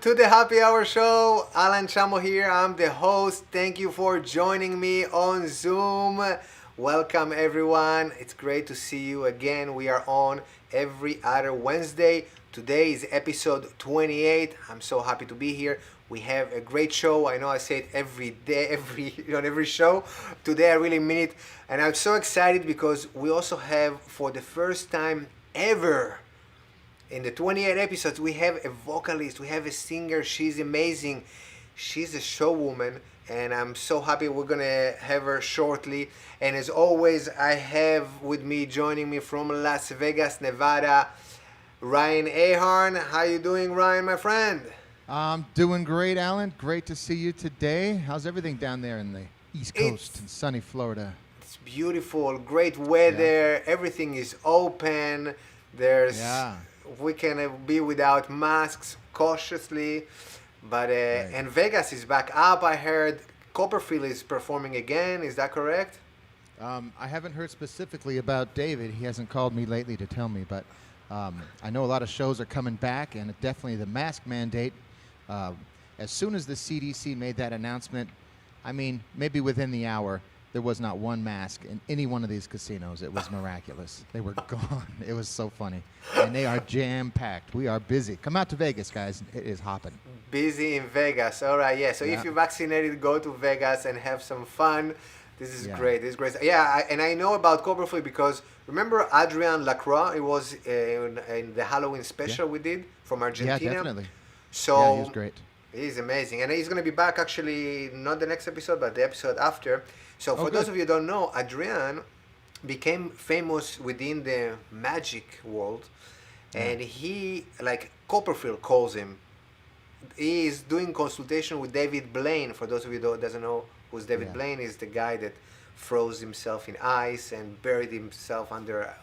to the Happy Hour Show. Alan Chamo here. I'm the host. Thank you for joining me on Zoom. Welcome, everyone. It's great to see you again. We are on every other Wednesday. Today is episode 28. I'm so happy to be here. We have a great show. I know I say it every day, on every show. Today I really mean it. And I'm so excited because we also have, for the first time ever, in the 28 episodes, we have a vocalist, we have a singer. She's amazing. She's a show woman, and I'm so happy we're gonna have her shortly. And as always, I have with me, joining me from Las Vegas, Nevada, Ryan Ahern. How you doing, Ryan, my friend? I'm doing great, Alan. Great to see you today. How's everything down there in the East Coast in sunny Florida? It's beautiful, great weather. Yeah. Everything is open. We can be without masks cautiously, but right. And Vegas is back up. I heard Copperfield is performing again. Is that correct? I haven't heard specifically about David. He hasn't called me lately to tell me, but I know a lot of shows are coming back, and definitely the mask mandate. As soon as the CDC made that announcement, I mean, maybe within the hour, there was not one mask in any one of these casinos. It was miraculous. They were gone. It was so funny. And they are jam-packed. We are busy. Come out to Vegas, guys. It is hopping. Busy in Vegas. All right, yeah. So if you're vaccinated, go to Vegas and have some fun. This is great. This is great. Yeah, and I know about Copperfield because remember Adrian Lacroix? It was in the Halloween special we did from Argentina. Yeah, definitely. So yeah, he was great. He's amazing. And he's going to be back actually, not the next episode, but the episode after. So for those of you who don't know, Adrian became famous within the magic world. And he, like Copperfield calls him, he is doing consultation with David Blaine. For those of you who doesn't know who's David Blaine, is the guy that froze himself in ice and buried himself under.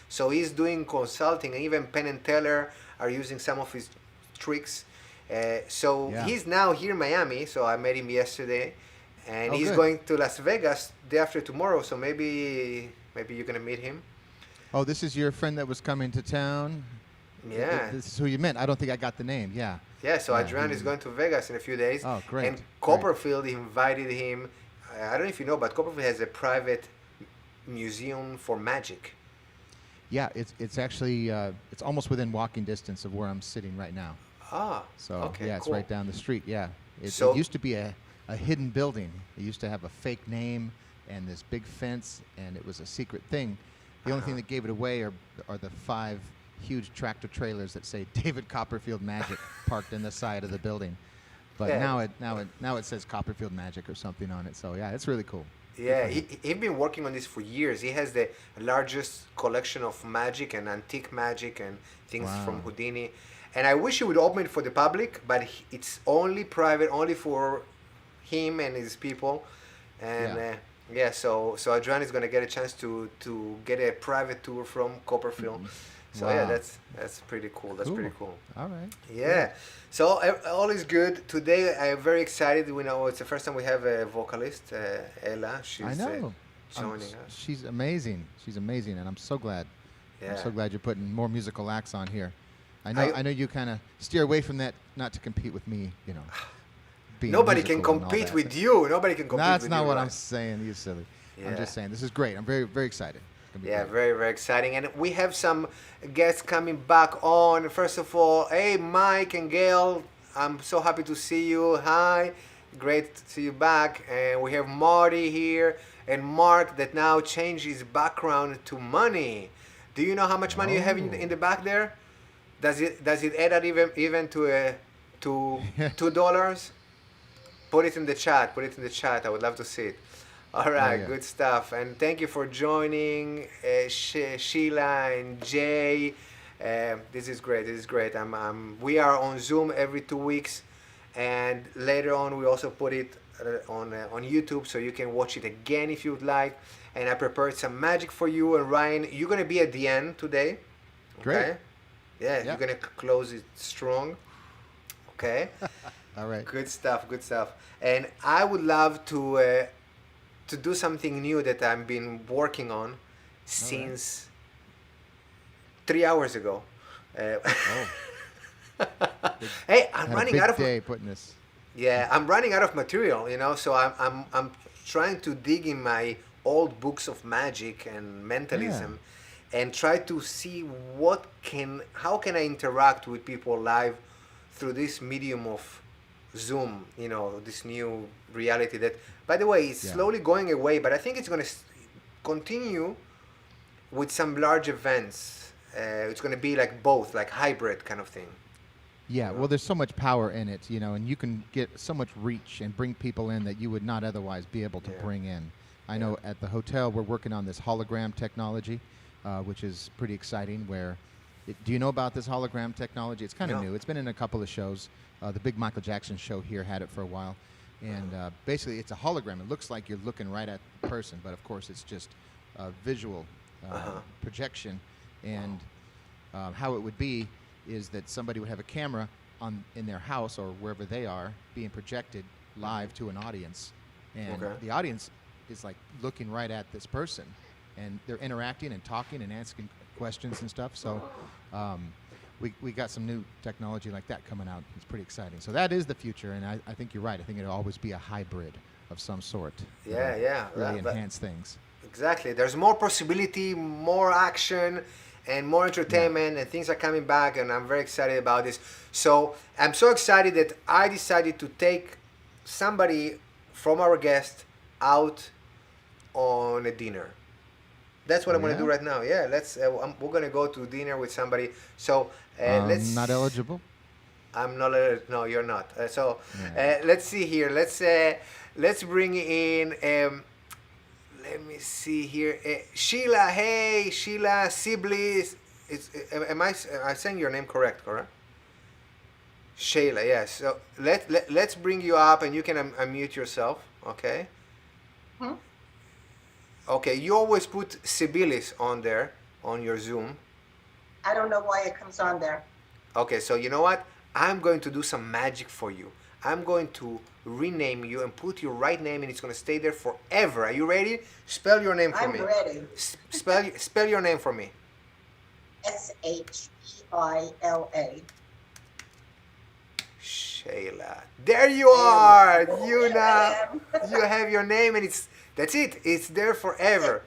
So he's doing consulting. And even Penn and Teller are using some of his tricks. He's now here in Miami. So I met him yesterday. And he's going to Las Vegas day after tomorrow, so maybe you're going to meet him. Oh, this is your friend that was coming to town? Yeah. This is who you meant. I don't think I got the name, yeah. Yeah, so Adrian is going to Vegas in a few days. Oh, great. And Copperfield invited him. I don't know if you know, but Copperfield has a private museum for magic. Yeah, it's actually, it's almost within walking distance of where I'm sitting right now. Ah, so, okay, it's cool. right down the street, yeah. It used to be a hidden building. It used to have a fake name and this big fence, and it was a secret thing. The only thing that gave it away are the 5 huge tractor trailers that say David Copperfield Magic parked in the side of the building. But now it says Copperfield Magic or something on it. So yeah, it's really cool. Yeah, he's been working on this for years. He has the largest collection of magic and antique magic and things from Houdini. And I wish he would open it for the public, but it's only private, only for him and his people. And so Adrian is going to get a chance to get a private tour from Copperfield. So that's pretty cool. That's pretty cool. All right. Yeah. So all is good. Today I am very excited. We know it's the first time we have a vocalist, Ella. She's joining us. She's amazing. She's amazing, and I'm so glad. Yeah. I'm so glad you're putting more musical acts on here. I know you kind of steer away from that, not to compete with me, you know. Nobody can compete with you. Nobody can compete with you. That's not what I'm saying. You silly. Yeah. I'm just saying this is great. I'm very, very excited. Yeah, very, very exciting. And we have some guests coming back on. First of all, hey, Mike and Gail. I'm so happy to see you. Hi. Great to see you back. And we have Marty here and Mark that now changed his background to money. Do you know how much money you have in the back there? Does it add up even to $2? Put it in the chat. I would love to see it. All right, good stuff. And thank you for joining, Sheila and Jay. This is great. We are on Zoom every 2 weeks, and later on we also put it on YouTube, so you can watch it again if you would like. And I prepared some magic for you. And Ryan, you're gonna be at the end today. Okay? Great. Yeah, you're gonna close it strong. Okay. All right. Good stuff. And I would love to do something new that I've been working on since 3 hours ago. Hey, I'm Had a running big out of day putting this. yeah, I'm running out of material, so I'm trying to dig in my old books of magic and mentalism and try to see how can I interact with people live through this medium of Zoom, this new reality that, by the way, is Yeah. slowly going away, but I think it's going to continue with some large events. It's going to be like both, like hybrid kind of thing. Yeah, well, there's so much power in it, and you can get so much reach and bring people in that you would not otherwise be able to bring in. I know at the hotel we're working on this hologram technology, which is pretty exciting. Do you know about this hologram technology? It's kind of new. It's been in a couple of shows. The big Michael Jackson show here had it for a while. And basically it's a hologram. It looks like you're looking right at the person, but of course it's just a visual projection. And how it would be is that somebody would have a camera in their house or wherever they are being projected live to an audience. And the audience is like looking right at this person. And they're interacting and talking and asking questions and stuff. So we got some new technology like that coming out. It's pretty exciting. So that is the future, and I think you're right. I think it'll always be a hybrid of some sort. Really enhance things. Exactly. There's more possibility, more action, and more entertainment, and things are coming back, and I'm very excited about this. So I'm so excited that I decided to take somebody from our guest out on a dinner. That's what I'm going to do right now. Yeah, we're going to go to dinner with somebody. So let's. Not eligible. I'm not. No, you're not. Let's see here. Let's bring in. Let me see here. Sheila. Hey, Sheila Sibley. Am I saying your name correct? Sheila. Yes. So let's bring you up, and you can unmute yourself. Okay. Hmm? Okay, you always put Sibilis on there, on your Zoom. I don't know why it comes on there. Okay, so you know what? I'm going to do some magic for you. I'm going to rename you and put your right name, and it's going to stay there forever. Are you ready? Spell your name for me. I'm ready. Spell your name for me. Sheila. Shayla. There you are. You have your name, and that's it. It's there forever.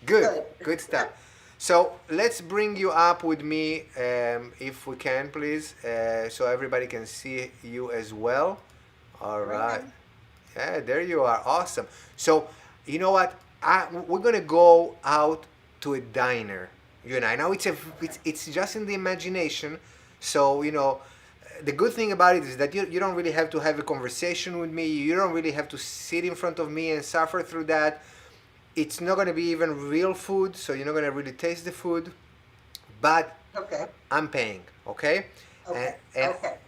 Good stuff. So let's bring you up with me, if we can, please, so everybody can see you as well. All right. Yeah, there you are. Awesome. So you know what? We're gonna go out to a diner. You and I. Now it's just in the imagination. So the good thing about it is that you don't really have to have a conversation with me. You don't really have to sit in front of me and suffer through that. It's not going to be even real food, so you're not going to really taste the food. But I'm paying, okay? And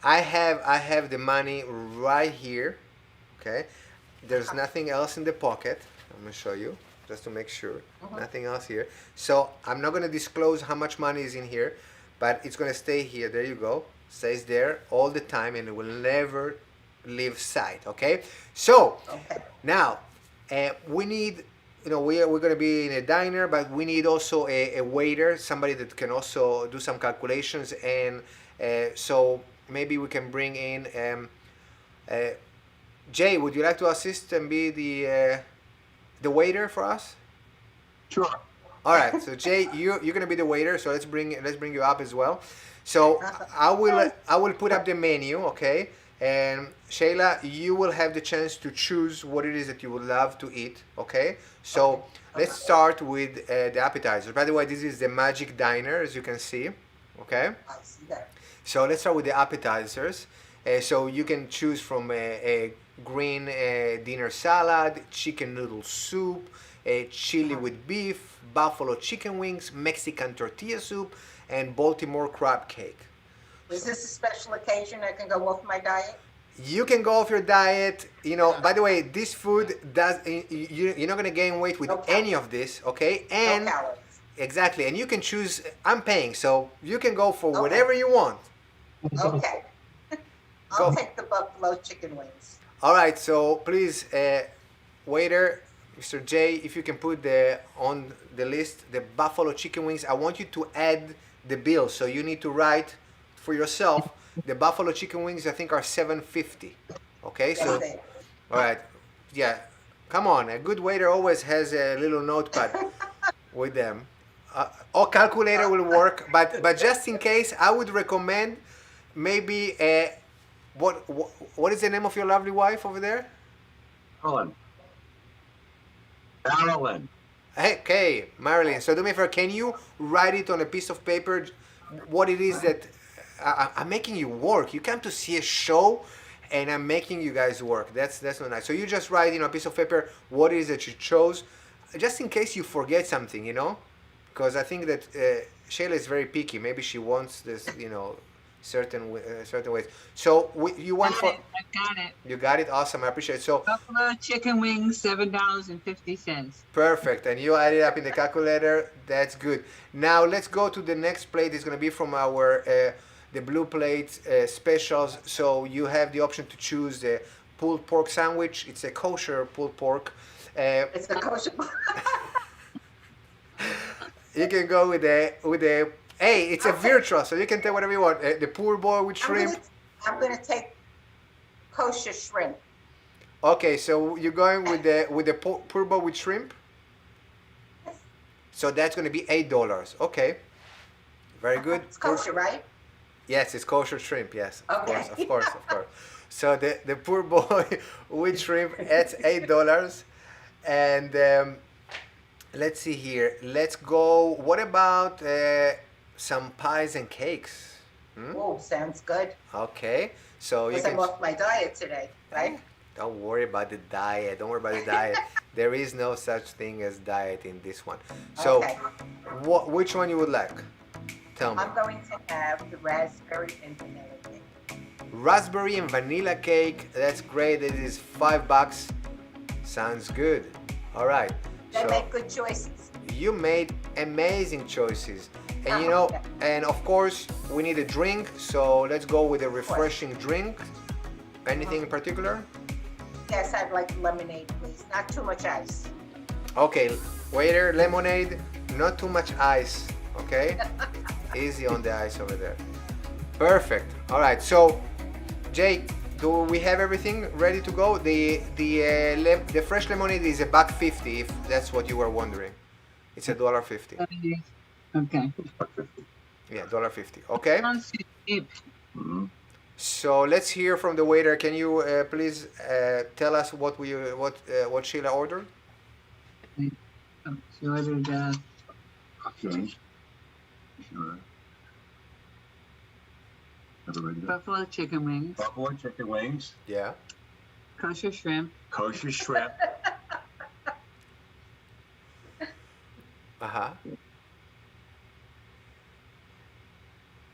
I have the money right here, okay? There's nothing else in the pocket. I'm going to show you, just to make sure. Nothing else here. So I'm not going to disclose how much money is in here, but it's going to stay here. There you go. Stays there all the time, and it will never leave sight. Okay. So now we need, we're going to be in a diner, but we need also a waiter, somebody that can also do some calculations, and so maybe we can bring in Jay. Would you like to assist and be the waiter for us? Sure. All right. So Jay, you're going to be the waiter. So let's bring you up as well. So I will put up the menu, okay? And Shayla, you will have the chance to choose what it is that you would love to eat, okay? So let's start with the appetizers. By the way, this is the Magic Diner, as you can see, okay? I see that. So let's start with the appetizers. So you can choose from a green dinner salad, chicken noodle soup, chili with beef, buffalo chicken wings, Mexican tortilla soup, and Baltimore crab cake. Is this a special occasion I can go off my diet? You can go off your diet. By the way, this food you're not going to gain weight with any of this, okay? And no calories. Exactly. And you can choose, I'm paying, so you can go for whatever you want. Okay. I'll take the buffalo chicken wings. All right, so please, waiter, Mr. J, if you can put on the list the buffalo chicken wings. I want you to add the bill, so you need to write for yourself The buffalo chicken wings, I think, are $7.50. Okay, so Yes, all right, yeah. Come on, a good waiter always has a little notepad with them. Or calculator will work, but just in case, I would recommend maybe what is the name of your lovely wife over there? Marilyn. Okay, Marilyn. So do me a favor, can you write it on a piece of paper what it is that I'm making you work? You come to see a show and I'm making you guys work. That's not nice. So you just write a piece of paper what it is that you chose, just in case you forget something, because I think that Shayla is very picky. Maybe she wants this, certain ways. So you went for. I got it. You got it. Awesome. I appreciate it. So Buffalo chicken wings, $7.50. perfect. And you add it up in the calculator. That's good. Now let's go to the next plate. It's going to be from our the blue plate specials. So you have the option to choose the pulled pork sandwich. It's a kosher pulled pork. It's the kosher. You can go with the. Hey, it's a virtual, so you can take whatever you want. The poor boy with shrimp. I'm gonna take kosher shrimp. Okay, so you're going with the poor boy with shrimp. So that's going to be $8. Okay, very good. It's kosher, right? Yes, it's kosher shrimp. Yes, of Okay. course, of course, of course. So the poor boy with shrimp, that's $8. And let's see here. Let's go. What about some pies and cakes? Oh, sounds good. Okay, so you Because can. I'm off my diet today, right? Don't worry about the diet. Don't worry about the diet. There is no such thing as diet in this one. So, Okay. which one you would like? Tell me. I'm going to have the raspberry and vanilla cake. Raspberry and vanilla cake. That's great. It is $5. Sounds good. All right. They So make good choices. you made amazing choices, and Okay. and of course we need a drink. So let's go with a refreshing drink. Anything in particular? Yes, I'd like lemonade, please. Not too much ice. Okay, waiter, lemonade, not too much ice, okay? Easy on the ice over there. Perfect. All right, so Jake, do we have everything ready to go? The fresh lemonade is $1.50, if that's what you were wondering. It's $1.50. Okay. Yeah, $1.50. Okay. Sounds cheap. So let's hear from the waiter. Can you please tell us what Sheila ordered? She ordered Okay. Sure. Everybody good? buffalo chicken wings, Buffalo chicken wings, Yeah. kosher shrimp, kosher shrimp. Uh-huh.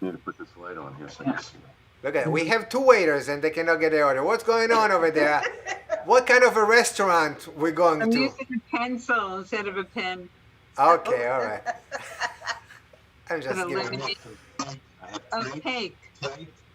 Need to put this light on here so you see. Look at it. We have two waiters and they cannot get their order. What's going on over there? What kind of a restaurant we're going I'm to? using a pencil instead of a pen. Okay, all right. I'm For just the giving. lemonade. I have Oh, three. cake.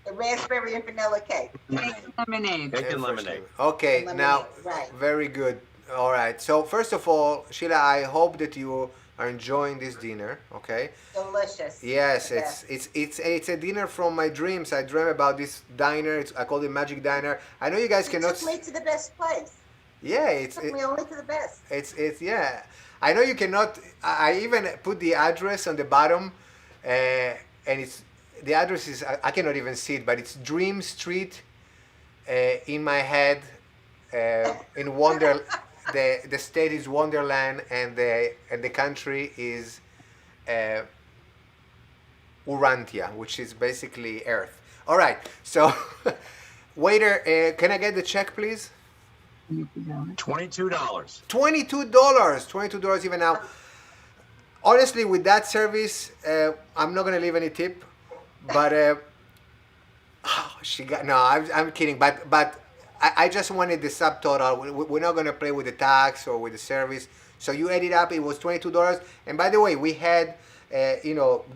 The raspberry and vanilla cake. Cake and lemonade. Cake and lemonade. Okay, Lemonade, now right. very good. All right. So first of all, Sheila, I hope that you are enjoying this dinner. Okay. Delicious. Yes, Yeah. it's a dinner from my dreams. I dream about this diner. I call it Magic Diner. I know you guys You cannot. took me to the best place. Yeah, Took me only to the best. it's yeah. I know you cannot. I even put the address on the bottom, and it's the address is I cannot even see it, but it's Dream Street, in my head, in Wonder. The state is Wonderland, and the country is Urantia, which is basically Earth. All right, so waiter, can I get the check, please? $22. $22 even now. Honestly, with that service, I'm not gonna leave any tip, but she got no. I'm kidding, but I just wanted the subtotal. We're not gonna play with the tax or with the service. So you add it up, it was $22. And by the way, we had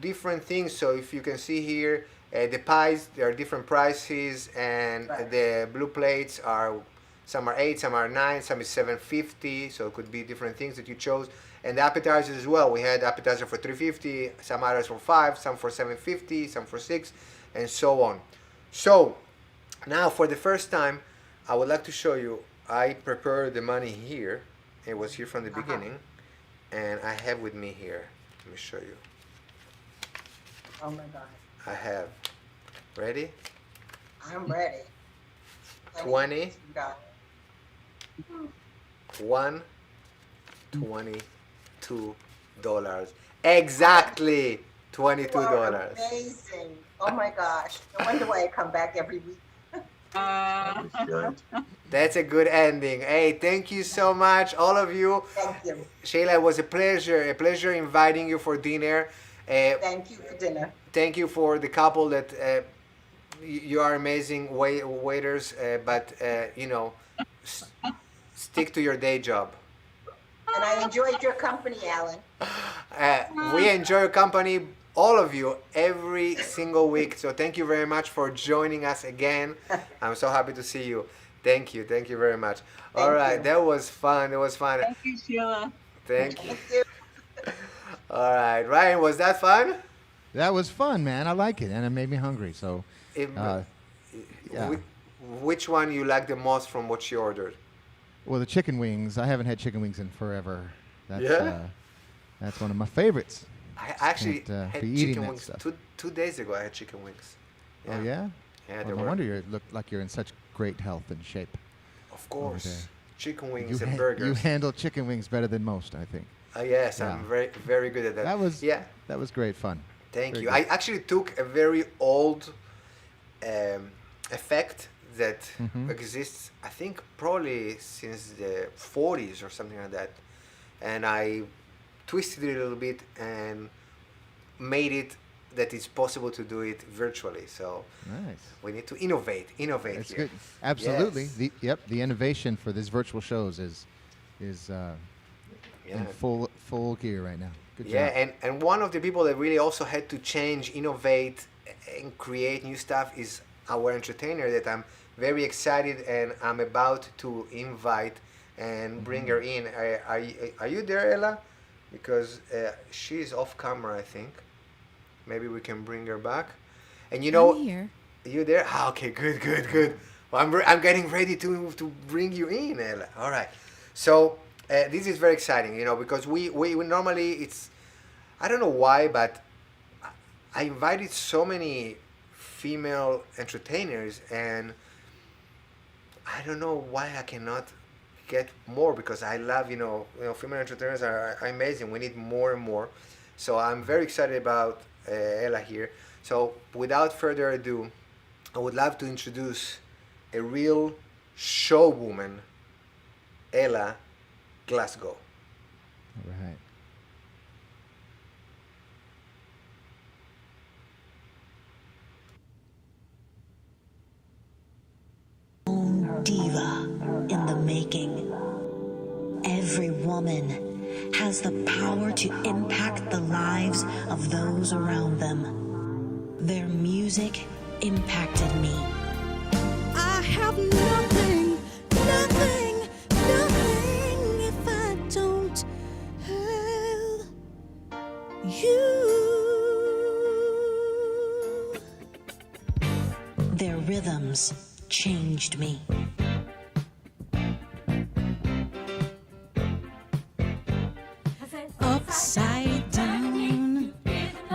different things. So if you can see here, the pies, there are different prices, and Right. the blue plates are. Some are 8, some are 9, some is $7.50, so it could be different things that you chose. And the appetizers as well. We had appetizer for $3.50, some others for $5, some for $7.50, some for $6, and so on. So now for the first time, I would like to show you. I prepared the money here. It was here from the beginning, and I have with me here. Let me show you. Oh my God. I have. Ready? I'm ready. 20. $22. $22. Exactly $22. You are amazing. Oh my gosh. No wonder why I come back every week. Good. That's a good ending. Hey, thank you so much, all of you. Thank you. Shayla, it was a pleasure inviting you for dinner. Thank you for dinner. Thank you for the couple that you are amazing waiters, but you know, stick to your day job. And I enjoyed your company, Alan. We enjoy your company, all of you, every single week. So thank you very much for joining us again. I'm so happy to see you. Thank you very much. All right, you. that was fun. Thank you, Sheila. Thank you. Thank you. All right, Ryan, was that fun? That was fun, man. I like it, and it made me hungry. So, It- yeah. Which one you like the most from what she ordered? Well, the chicken wings. I haven't had chicken wings in forever. That's, Yeah? that's one of my favorites. I actually Can't, had be eating chicken that wings stuff. two days ago. I had chicken wings. Oh yeah. Yeah, Well, they no were. wonder you look like you're in such great health and shape. Of course, there. chicken You, wings and you burgers. handle chicken wings better than most, I think. Yes, Yeah. I'm very good at that. That was great fun. Thank Very you. good. I actually took a very old effect that Mhm. exists, I think, probably since the 40s or something like that, and I twisted it a little bit and made it that it's possible to do it virtually. So Nice. we need to innovate That's here. good. Absolutely. Yes. The innovation for these virtual shows is Yeah. in full gear right now. Good Yeah, job. and one of the people that really also had to change, innovate, and create new stuff is our entertainer that I'm very excited and I'm about to invite and bring her in. Are you there, Ella? Because she's off camera, I think. Maybe we can bring her back. And you know, I'm here. you there? Ah, okay, good. Well, I'm getting ready to bring you in, Ella. All right. So this is very exciting, you know, because we normally it's, I don't know why, but I invited so many female entertainers, and I don't know why I cannot get more, because I love, female entertainers are amazing. We need more and more. So I'm very excited about Ella here. So without further ado, I would love to introduce a real show woman, Ella Glasgow. All right. Diva in the making. Every woman has the power to impact the lives of those around them. Their music impacted me. I have nothing if I don't have you. Their rhythms changed me. Upside down,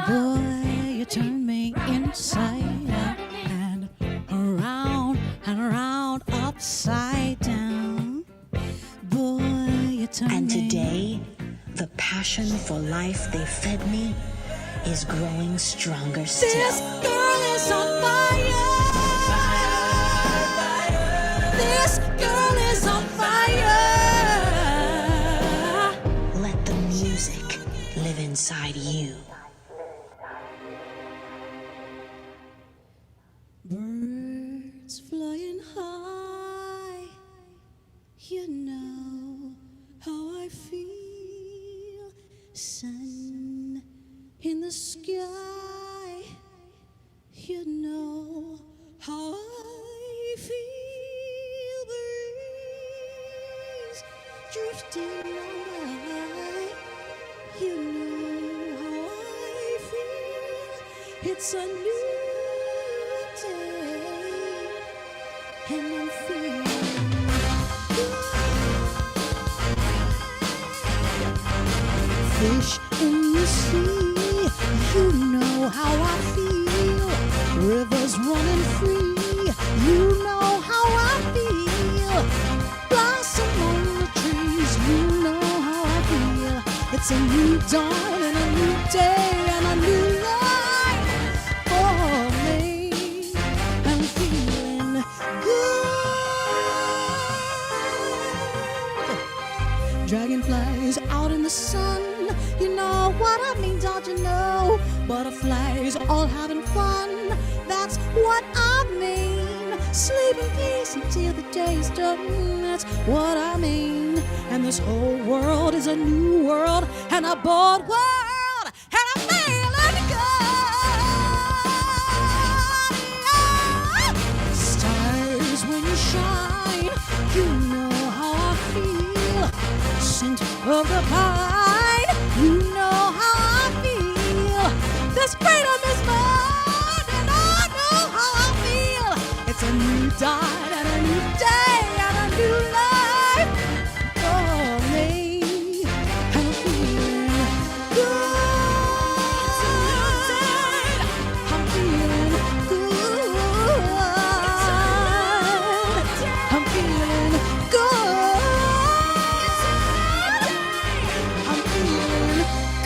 boy, you turn me inside out and around, upside down, boy, you turn And me. today, the passion for life they fed me is growing stronger This still. girl is on fire. This girl is on fire. Let the music live inside you. Birds flying high, you know how I feel. Sun in the sky, you know how I feel. Breeze drifting by, you know how I feel. It's a new day. and I'm feeling fish in the sea, you know how I feel. Rivers running free, you know how I feel. Blossom on the trees, you know how I feel. It's a new dawn and a new day and a new life for me. I'm feeling good. Dragonflies out in the sun, you know what I mean, don't you know? Butterflies all having fun, that's what I mean. Sleep in peace until the day's done, that's what I mean. And this whole world is a new world and a bold world, and I'm feeling good. Stars when you shine, you know how I feel. Scent of the pine, you know how I feel. This freedom is mine, and I know how I feel. It's a new dawn and a new day and a new life for me. I'm feeling good. It's a new day. I'm feeling good. It's a new day. I'm feeling good. It's a new day. I'm feeling good.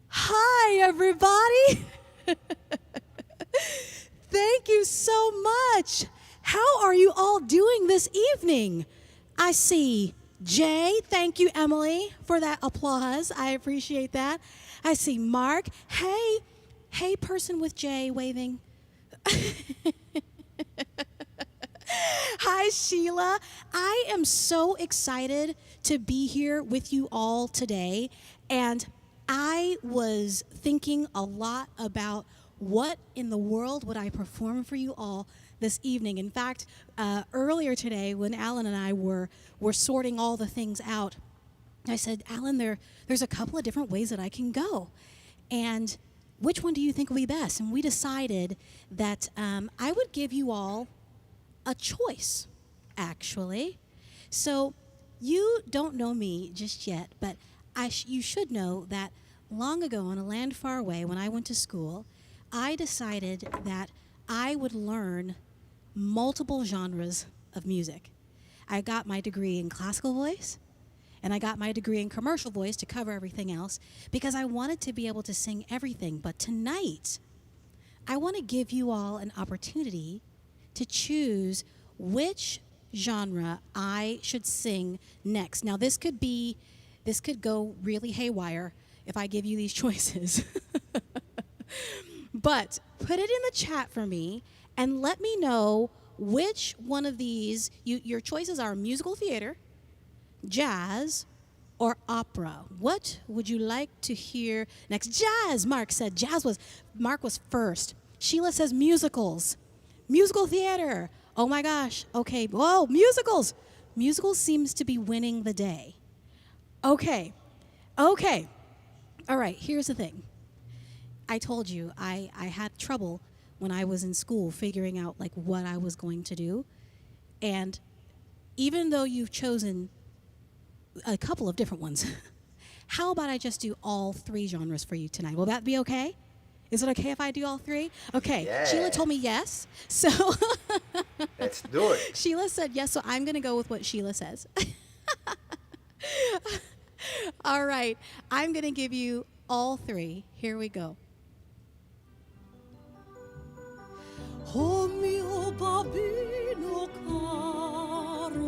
Hi, everybody. Thank you so much. How are you all doing this evening? I see Jay. Thank you, Emily, for that applause. I appreciate that. I see Mark. Hey, person with Jay waving. Hi, Sheila. I am so excited to be here with you all today. And I was thinking a lot about what in the world would I perform for you all this evening. In fact, earlier today when Alan and I were sorting all the things out, I said, Alan, there's a couple of different ways that I can go. And which one do you think will be best? And we decided that I would give you all a choice, actually. So you don't know me just yet, but you should know that long ago in a land far away when I went to school, I decided that I would learn multiple genres of music. I got my degree in classical voice, and I got my degree in commercial voice to cover everything else because I wanted to be able to sing everything. But tonight, I want to give you all an opportunity to choose which genre I should sing next. Now, this could go really haywire if I give you these choices. But put it in the chat for me and let me know which one of these, your choices are musical theater, jazz, or opera. What would you like to hear next? Jazz, Mark said. Mark was first. Sheila says musicals. Musical theater. Oh my gosh. Okay. Whoa, musicals. Musicals seems to be winning the day. Okay. All right, here's the thing. I told you I had trouble when I was in school figuring out like what I was going to do. And even though you've chosen a couple of different ones, how about I just do all three genres for you tonight? Will that be okay? Is it okay if I do all three? Okay. Yeah. Sheila told me yes. So Let's do it. Sheila said yes, so I'm going to go with what Sheila says. All right. I'm going to give you all three. Here we go. Oh mio bambino caro,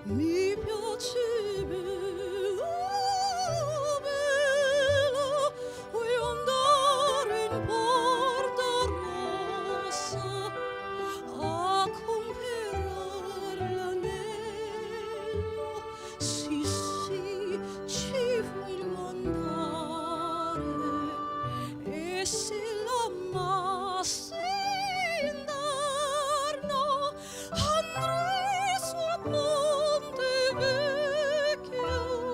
mi piace bella, vuoi andare in Porta Rossa a comprare l'anello? Sì, ci voglio andare, e se la massa andrei sul ponte vecchio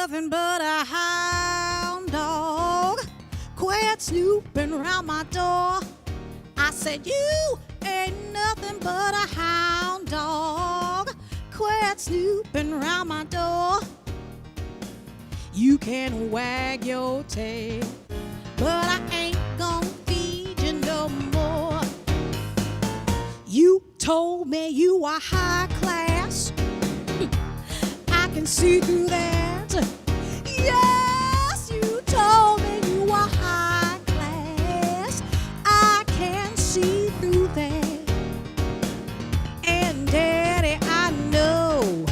nothing but a hound dog. Quit snooping around my door. I said, you ain't nothing but a hound dog. Quit snooping around my door. You can wag your tail, but I ain't gonna feed you no more. You told me you are high class. I can see through that. Yes, you told me you are high class. I can see through that. And Daddy, I know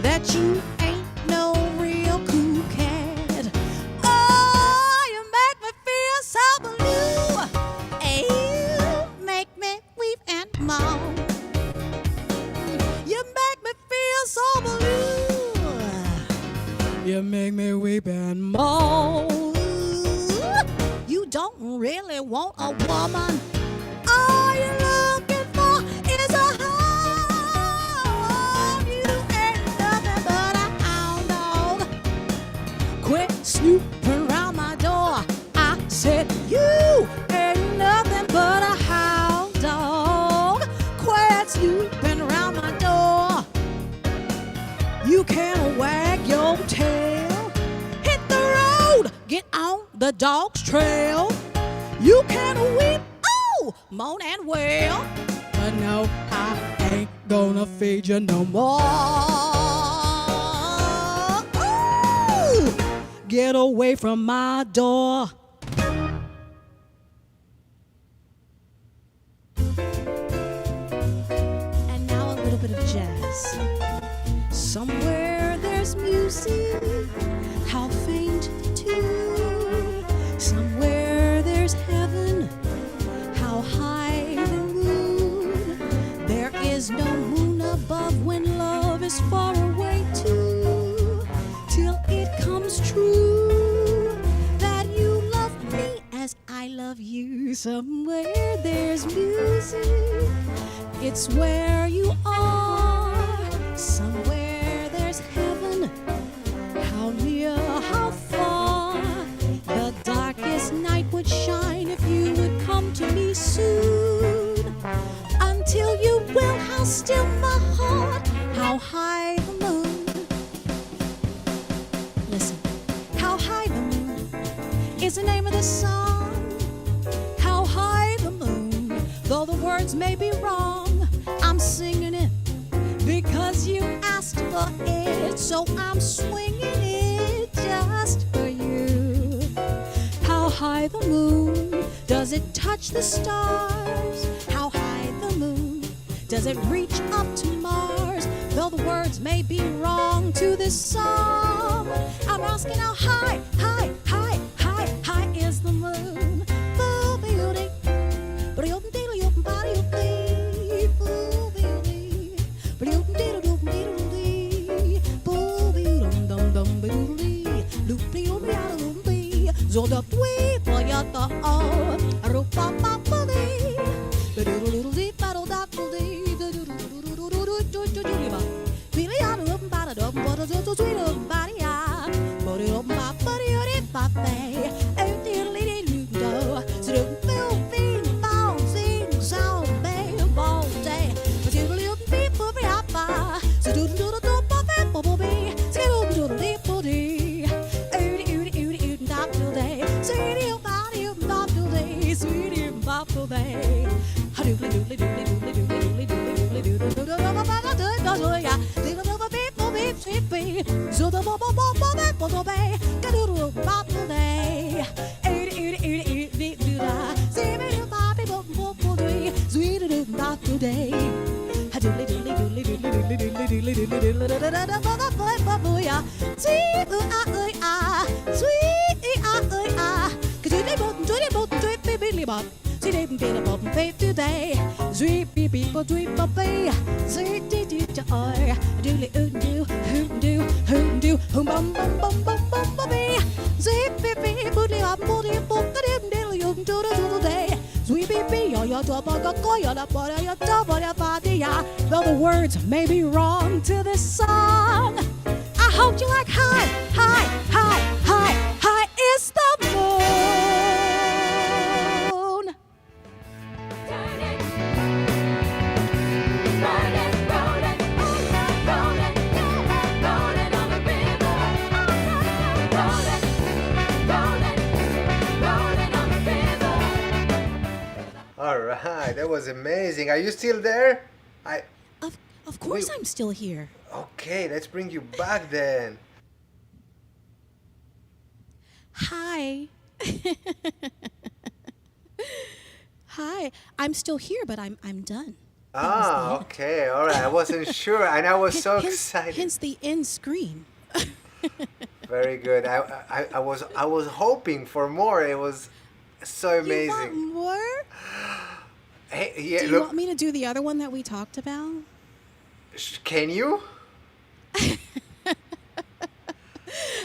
that you ain't no real cool cat. Oh, you make me feel so blue. You make me weep and moan. You make me feel so blue. You make me weep and moan. You don't really want a woman. All you're looking for is a home. You ain't nothing but a hound dog. Quit snooping around my door. I said you ain't nothing but a hound dog. Quit snooping around my door. You can wag your tail, hit the road, get on the dog's trail. You can weep, oh, moan and wail, but no, I ain't gonna feed you no more. Ooh, get away from my door. And now a little bit of jazz. Somewhere there's music, how faint the tune. Somewhere there's heaven, how high the moon. There is no moon above when love is far away too. Till it comes true that you love me as I love you. Somewhere there's music, it's where you are. Somewhere there's heaven, how near, how far. The darkest night would shine if you would come to me soon. Until you will, how still my heart, how high the moon. Listen, how high the moon is the name of the song. How high the moon, though the words may be wrong, I'm singing it because you asked for it, so I'm swinging it just for you. How high the moon, does it touch the stars? How high the moon, does it reach up to Mars? Though the words may be wrong to this song, I'm asking how high, high, high, high, high is the moon? Full beauty, but I open daily, open body, open full beauty. But you did do me, boo be dum dum dum be doodly, loopy oopy out of me, so the way for your thought, rupa papa day, the doodle deep battle that will be the doodle, Billy out of open body, open water, so sweet open body, but it open my body, or if I pay, oh dear lady, do, so the feel thing, ball, sing, sound, bang, ball day, but you really open people. So do do do do pop it bubble bee. So do do do do do do. Oody dop do day. Sweetie body dop do day. Sweetie bop do day. Ha doodly doodly doodly doodly doodly doodly doodly doodly doodly doodly ya. Diddle diddle beep beep sweet bee. So the bubble bubble beep bubble bee. Ka doodle bop do day. Oody beep do da. See me do bop beep bubble bubble do. Sweetie do dop do day. Ha doodly doodly doodly doodly doodly doodly doodly doodly doodly. Sweet sweet cause you did both sweet baby bop. See they been a bop babe today. Sweet baby but sweet baby. Sweet did joy. Doodly do bum bum bum bum bum baby. Sweet baby booty up booty book the diddly do day. Sweet baby, your top of your top of your body. Though the words may be wrong to this song, I hope you like high, high, right, that was amazing. Are you still there? Of course We- I'm still here. Okay, let's bring you back then. Hi. Hi. I'm still here, but I'm done. Ah, okay, all right. I wasn't sure, and I was so Hence- excited. Hence the end screen. Very good. I was hoping for more. It was so You amazing. want more? Hey, yeah, Do you look. want me to do the other one that we talked about? Can you?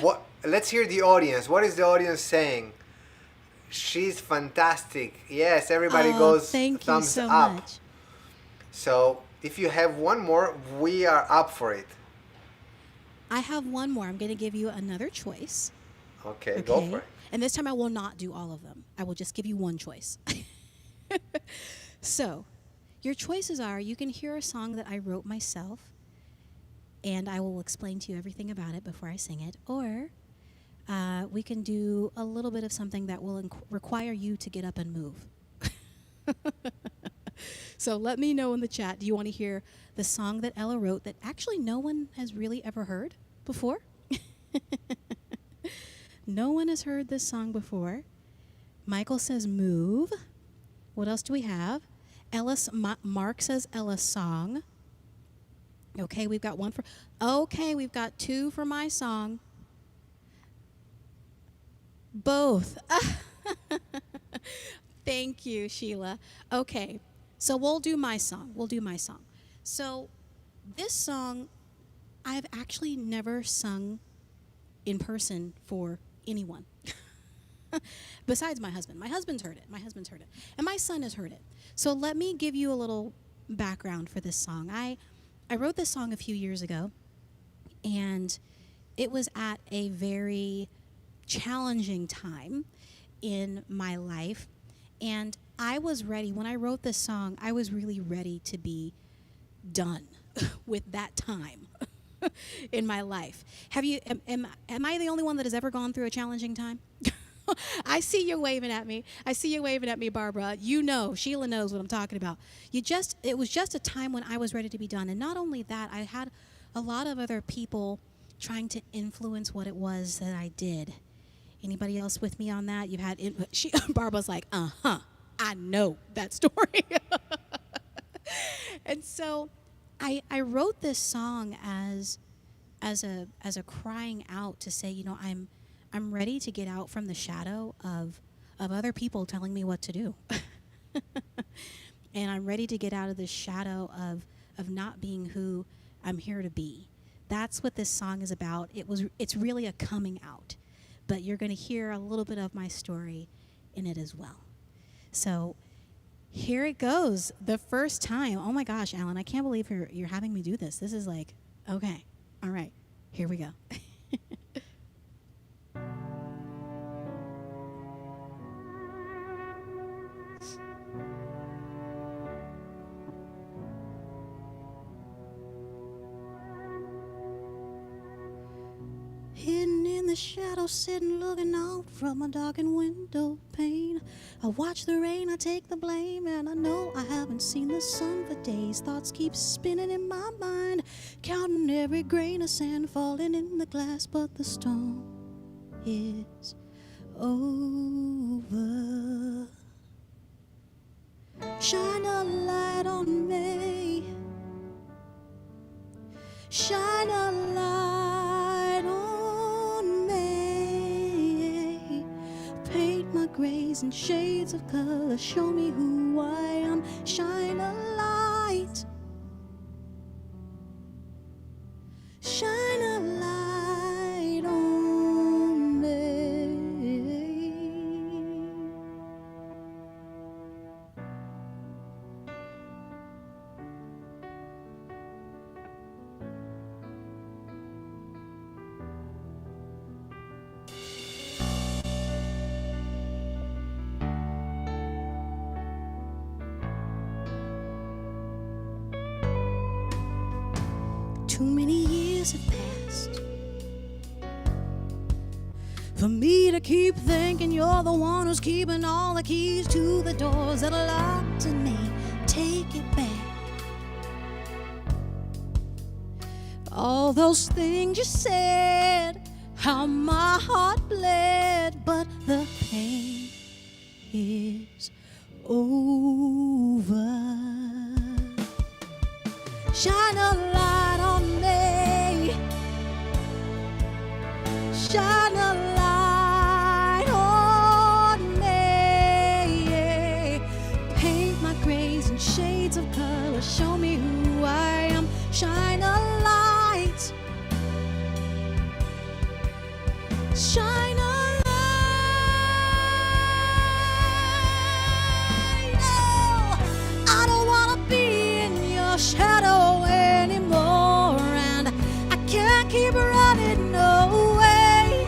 What? Let's hear the audience. What is the audience saying? She's fantastic. Yes, everybody Oh, goes thank you thumbs so up. much. So if you have one more, we are up for it. I have one more. I'm going to give you another choice. Okay, go for it. And this time I will not do all of them. I will just give you one choice. So, your choices are you can hear a song that I wrote myself, and I will explain to you everything about it before I sing it, or we can do a little bit of something that will require you to get up and move. So let me know in the chat, do you want to hear the song that Ella wrote that actually no one has really ever heard before? No one has heard this song before. Michael says move. What else do we have? Mark says Ella's song. Okay, we've got one for... Okay, we've got two for my song. Both. Thank you, Sheila. Okay, so we'll do my song. So this song, I've actually never sung in person for anyone. Besides my husband. My husband's heard it. And my son has heard it. So let me give you a little background for this song. I wrote this song a few years ago, and it was at a very challenging time in my life. And I was ready. When I wrote this song, I was really ready to be done with that time in my life. Am I the only one that has ever gone through a challenging time? I see you waving at me. Barbara. You know, Sheila knows what I'm talking about. It was just a time when I was ready to be done. And not only that, I had a lot of other people trying to influence what it was that I did. Anybody else with me on that? Barbara's like, I know that story. And so I wrote this song as a crying out to say, you know, I'm ready to get out from the shadow of other people telling me what to do. And I'm ready to get out of this shadow of not being who I'm here to be. That's what this song is about. It's really a coming out. But you're going to hear a little bit of my story in it as well. So here it goes. The first time. Oh my gosh, Alan, I can't believe you're having me do this. This is like, okay, all right, here we go. Hidden in the shadows, sitting looking out from a darkened window pane. I watch the rain, I take the blame, and I know I haven't seen the sun for days. Thoughts keep spinning in my mind, counting every grain of sand falling in the glass, but the storm is over. Shine a light on me, shine a light on me. Paint my grays and shades of color, show me who I am. Shine a light, shine a light on me. Too many years have passed for me to keep thinking you're the one who's keeping all the keys to the doors that are locked to me. Take it back. All those things you said, how my heart bled, but the pain is over. Shine a light on me. Shine a light on me. Paint my grays and shades of color. Show me who I am. Shine a light. Shine a light. Oh, I don't wanna be in your shadow anymore, and I can't keep running away.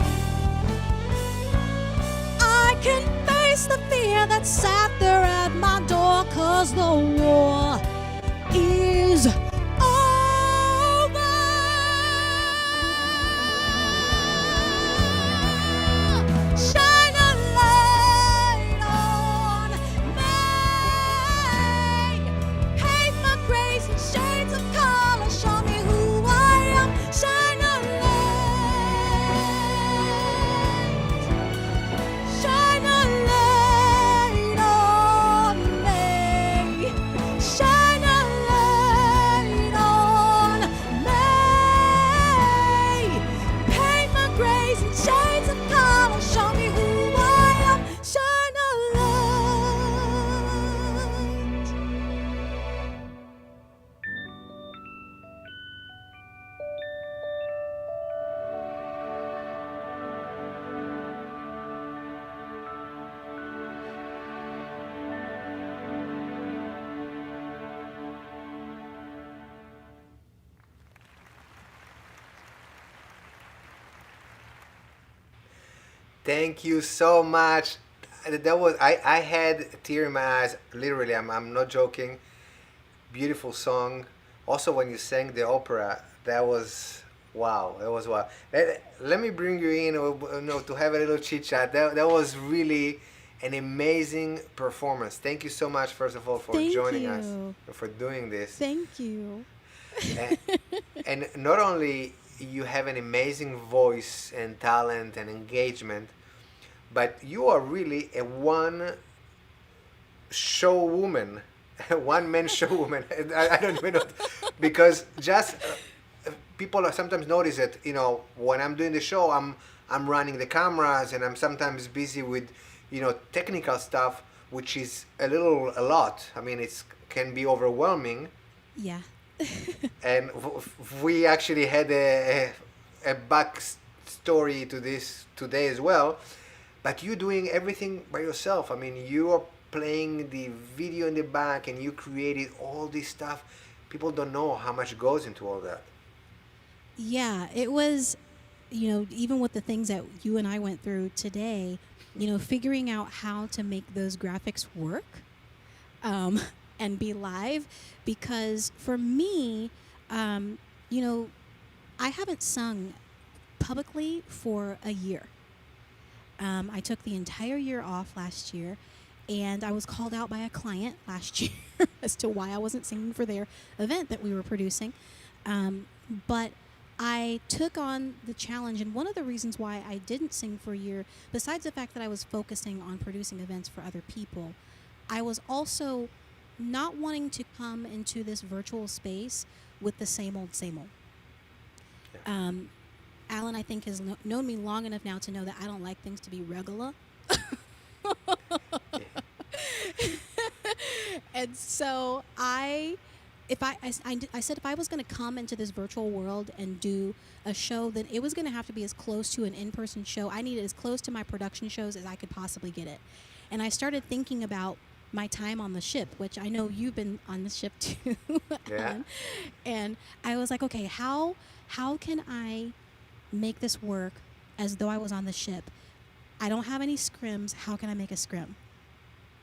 I can face the fear that sat there at my door, 'cause the war is Thank you so much. That was I had a tear in my eyes. Literally, I'm not joking. Beautiful song. Also, when you sang the opera, that was wow. That was wow. Let me bring you in, to have a little chit chat. That was really an amazing performance. Thank you so much, first of all, for joining us and for doing this. Thank you. And not only you have an amazing voice and talent and engagement, but you are really a one show woman, one man show woman. I don't even know, because just people sometimes notice that, when I'm doing the show, I'm running the cameras and I'm sometimes busy with, technical stuff, which is a lot. I mean, it can be overwhelming. Yeah. And we actually had a back story to this today as well, but you doing everything by yourself. I mean, you are playing the video in the back and you created all this stuff. People don't know how much goes into all that. Yeah, it was, even with the things that you and I went through today, figuring out how to make those graphics work and be live, because for me, I haven't sung publicly for a year. I took the entire year off last year, and I was called out by a client last year as to why I wasn't singing for their event that we were producing. But I took on the challenge, and one of the reasons why I didn't sing for a year, besides the fact that I was focusing on producing events for other people, I was also not wanting to come into this virtual space with the same old. Yeah. Alan, I think, has known me long enough now to know that I don't like things to be regular. And so I said if I was going to come into this virtual world and do a show, then it was going to have to be as close to an in-person show. I needed as close to my production shows as I could possibly get it. And I started thinking about my time on the ship, which I know you've been on the ship too. Yeah. And I was like, okay, how can I make this work as though I was on the ship? I don't have any scrims. How can I make a scrim?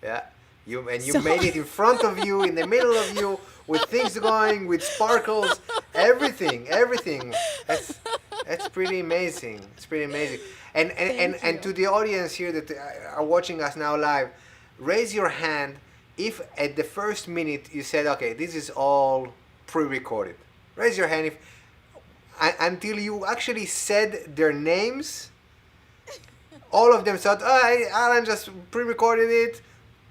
Yeah. You made it in front of you, in the middle of you, with things going, with sparkles, everything. That's pretty amazing. It's pretty amazing. And to the audience here that are watching us now live, raise your hand if at the first minute you said, okay, this is all pre-recorded. Raise your hand if until you actually said their names. All of them thought, oh, Alan just pre-recorded it,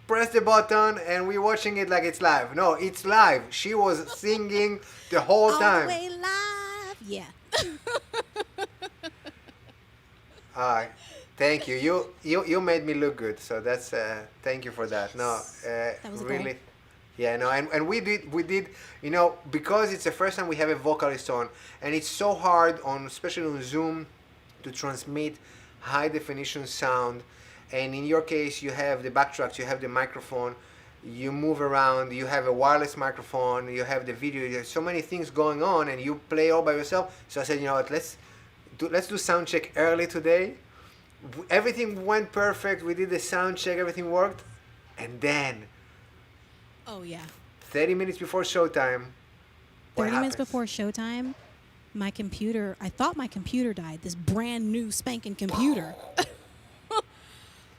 press the button, and we're watching it like it's live. No, it's live. She was singing the whole All time. the way live. Yeah. Thank you. You made me look good. So that's thank you for that. No, That was a really. goal. Yeah, no, and we did, you know, because it's the first time we have a vocalist on, and it's so hard on, especially on Zoom, to transmit high definition sound. And in your case, you have the backtracks, you have the microphone, you move around, you have a wireless microphone, you have the video. There's so many things going on, and you play all by yourself. So I said, you know what, let's do sound check early today. Everything went perfect. We did the sound check, everything worked, and then Oh yeah. 30 minutes before showtime. 30 minutes before showtime, I thought my computer died, this brand new spanking computer.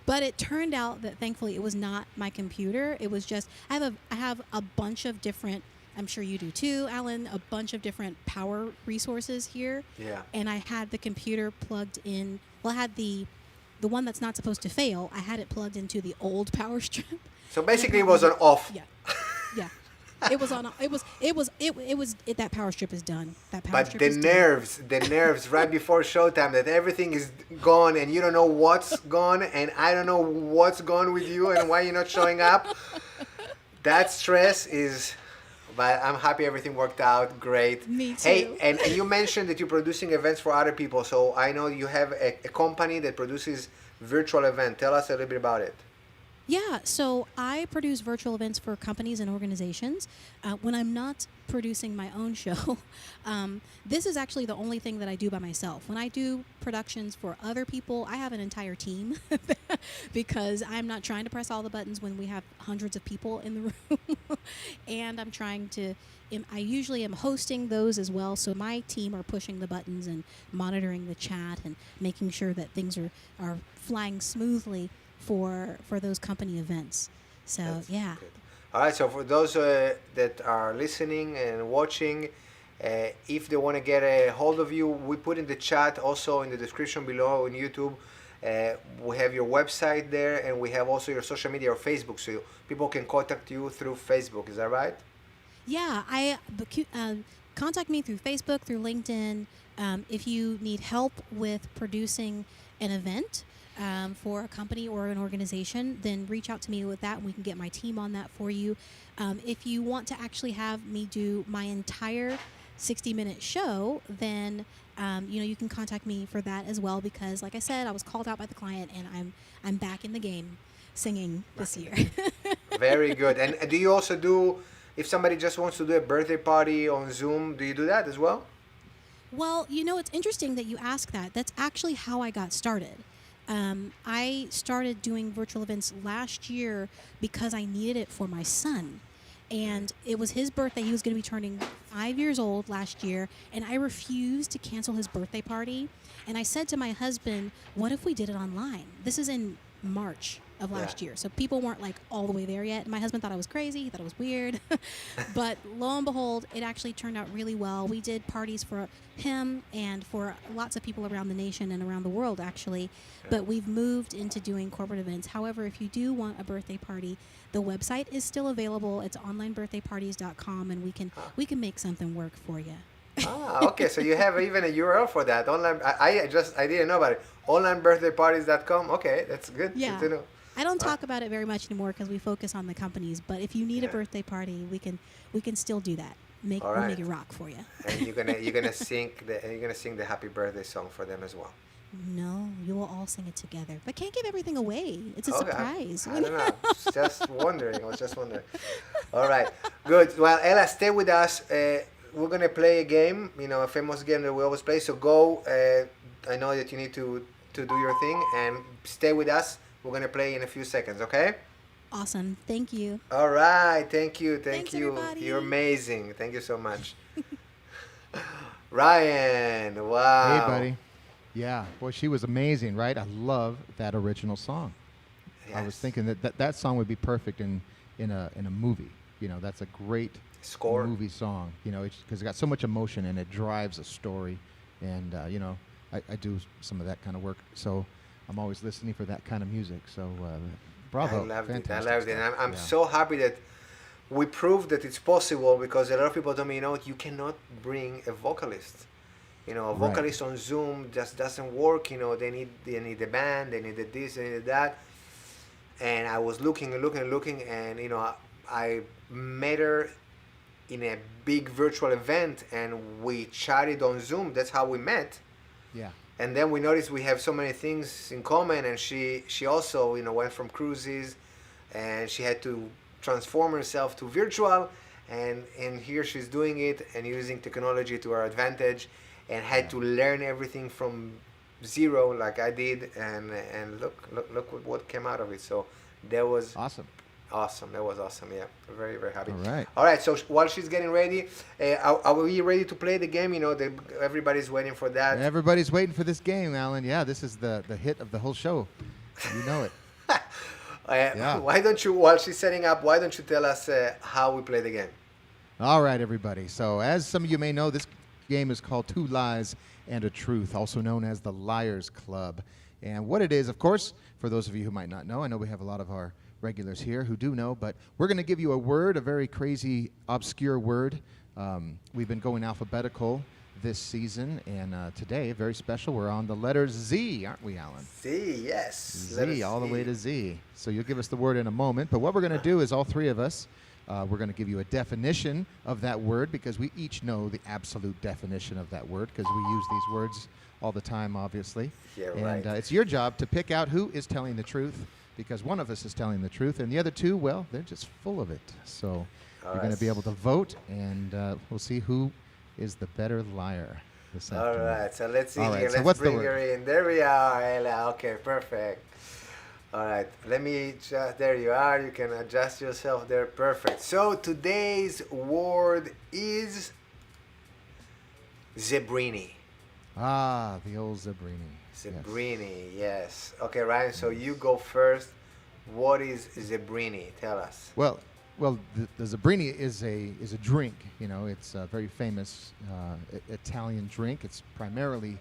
But it turned out that thankfully it was not my computer. It was just, I have a bunch of different, I'm sure you do too, Alan, a bunch of different power resources here. Yeah. And I had the computer plugged in, well, I had the one that's not supposed to fail, I had it plugged into the old power strip. So basically, it was on off. Yeah. Yeah. It was on. That power strip is done. That power But strip the is done. nerves right before showtime that everything is gone and you don't know what's gone and I don't know what's gone with you and why you're not showing up. That stress is. But I'm happy everything worked out great. Me too. Hey, and you mentioned that you're producing events for other people. So I know you have a company that produces virtual events. Tell us a little bit about it. Yeah, so I produce virtual events for companies and organizations. When I'm not producing my own show, this is actually the only thing that I do by myself. When I do productions for other people, I have an entire team because I'm not trying to press all the buttons when we have hundreds of people in the room. And I'm I usually am hosting those as well. So my team are pushing the buttons and monitoring the chat and making sure that things are flying smoothly for those company events. So yeah. Good. All right, so for those that are listening and watching, if they want to get a hold of you, we put in the chat, also in the description below on YouTube, we have your website there, and we have also your social media or Facebook, so people can contact you through Facebook. Is that right? Yeah, contact me through Facebook, through LinkedIn. If you need help with producing an event for a company or an organization, then reach out to me with that and we can get my team on that for you. If you want to actually have me do my entire 60-minute show, then you can contact me for that as well, because like I said, I was called out by the client and I'm back in the game singing this year. Very good. And do you also do, if somebody just wants to do a birthday party on Zoom, do you do that as well? Well, it's interesting that you ask that. That's actually how I got started. I started doing virtual events last year because I needed it for my son. And it was his birthday. He was going to be turning 5 years old last year. And I refused to cancel his birthday party. And I said to my husband, what if we did it online? This is in March of last year. So people weren't like all the way there yet. My husband thought I was crazy. He thought it was weird. But lo and behold, it actually turned out really well. We did parties for him and for lots of people around the nation and around the world, actually. But we've moved into doing corporate events. However, if you do want a birthday party, the website is still available. It's onlinebirthdayparties.com, and we can make something work for you. Okay. So you have even a URL for that online. I didn't know about it. Onlinebirthdayparties.com. Okay, that's good. Yeah. Good to know. I don't talk about it very much anymore because we focus on the companies. But if you need a birthday party, we can still do that. We'll make it rock for you. And you're gonna sing the happy birthday song for them as well. No, you will all sing it together. But can't give everything away. It's a surprise. I don't know. I was just wondering. All right. Good. Well, Ella, stay with us. We're going to play a game, a famous game that we always play. So go. I know that you need to do your thing, and stay with us. We're going to play in a few seconds, okay? Awesome. Thank you. All right. Thank you. Thanks, you. everybody. You're amazing. Thank you so much. Ryan, wow. Hey, buddy. Yeah, boy, she was amazing, right? I love that original song. I was Yes. thinking that song would be perfect in a movie. You know, that's a great Score. movie song. You know, because it got so much emotion and it drives a story. And you know, I do some of that kind of work, so I'm always listening for that kind of music. So, bravo! I loved it. I Fantastic loved it. stuff. I'm Yeah. so happy that we proved that it's possible, because a lot of people told me, you know, you cannot bring a vocalist. You know, a Right. vocalist on Zoom just doesn't work. You know, they need a band, they needed this, they needed that. And I was looking and looking and looking, and you know, I met her in a big virtual event, and we chatted on Zoom. That's how we met. Yeah. And then we noticed we have so many things in common, and she also, you know, went from cruises, and she had to transform herself to virtual, and here she's doing it and using technology to her advantage, and had to learn everything from zero like I did, and look what came out of it. So that was Awesome. awesome. That was awesome. Yeah, very, very happy. All right. All right. So while she's getting ready, are we ready to play the game? You know, everybody's waiting for that. Everybody's waiting for this game, Alan. Yeah, this is the hit of the whole show. You know it. Yeah. Why don't you, while she's setting up, why don't you tell us how we play the game? All right, everybody. So, as some of you may know, this game is called Two Lies and a Truth, also known as the Liars Club. And what it is, of course, for those of you who might not know, I know we have a lot of our regulars here who do know, but we're going to give you a word, a very crazy, obscure word. We've been going alphabetical this season, and today, very special, we're on the letter Z, aren't we, Alan? Z, yes. Z, all the way to Z. So you'll give us the word in a moment, but what we're going to do is all three of us, we're going to give you a definition of that word, because we each know the absolute definition of that word, because we use these words all the time, obviously. Yeah, and right. It's your job to pick out who is telling the truth, because one of us is telling the truth, and the other two, well, they're just full of it. So you're going to be able to vote, and we'll see who is the better liar this All afternoon. right. So let's see All right, here. so Let's what's the bring word? her in. There we are, Ella. Okay, perfect. All right. Let me just, there you are. You can adjust yourself there. Perfect. So today's word is Zebrini. Ah, the old Zabrini. Yes. Zebrini, yes. Okay, Ryan, so you go first. What is Zebrini? Tell us. Well, the Zabrini is a drink. You know, it's a very famous Italian drink. It's primarily,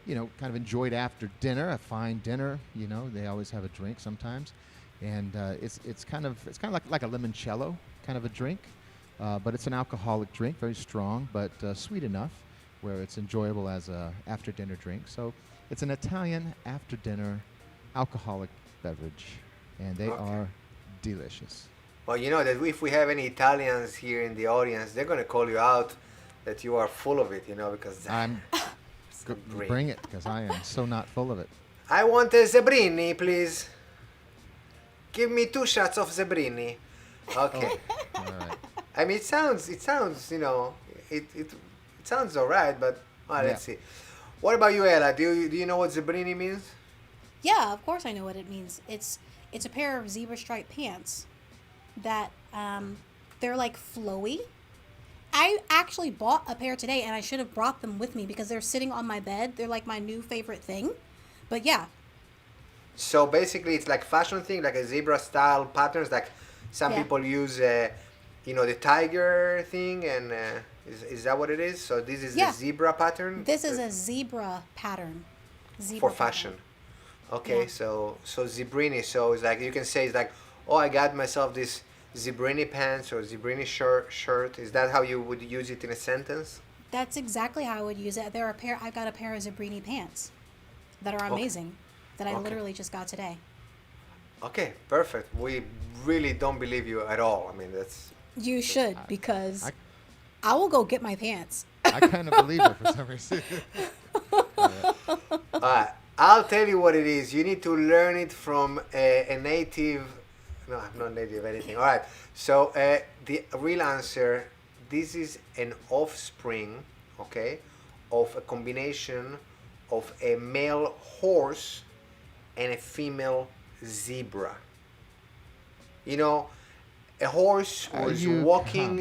you know, kind of enjoyed after dinner, a fine dinner. You know, they always have a drink sometimes, and it's kind of like a limoncello kind of a drink, but it's an alcoholic drink, very strong, but sweet enough where it's enjoyable as a after dinner drink. So it's an Italian after dinner alcoholic beverage, and they are delicious. Well, you know that if we have any Italians here in the audience, they're going to call you out that you are full of it, you know, because I'm Zabrini. bring it, because I am so not full of it. I want a Zebrini, please. Give me 2 shots of Zebrini. Okay. All right. I mean, it sounds, you know, it sounds all right, but well, let's see. What about you, Ella? Do you know what Zebrini means? Yeah, of course I know what it means. It's a pair of zebra striped pants that they're like flowy. I actually bought a pair today, and I should have brought them with me because they're sitting on my bed. They're like my new favorite thing. But yeah. So basically, it's like fashion thing, like a zebra style patterns. Like some Yeah. people use, you know, the tiger thing, and is that what it is? So this is Yeah. the zebra pattern. This is a zebra pattern. For fashion. Okay, Yeah. so Zebrini. So it's like you can say it's like, oh, I got myself this Zebrini pants or Zebrini shirt. Is that how you would use it in a sentence? That's exactly how I would use it. I've got a pair of Zebrini pants that are amazing that I Okay. literally just got today. Okay, perfect. We really don't believe you at all. I mean, that's You should, because I- I will go get my pants. I kind of believe it for some reason. I'll tell you what it is. You need to learn it from a native. No, I'm not native anything. All right. So the real answer, this is an offspring, okay, of a combination of a male horse and a female zebra. You know, a horse Are was you- walking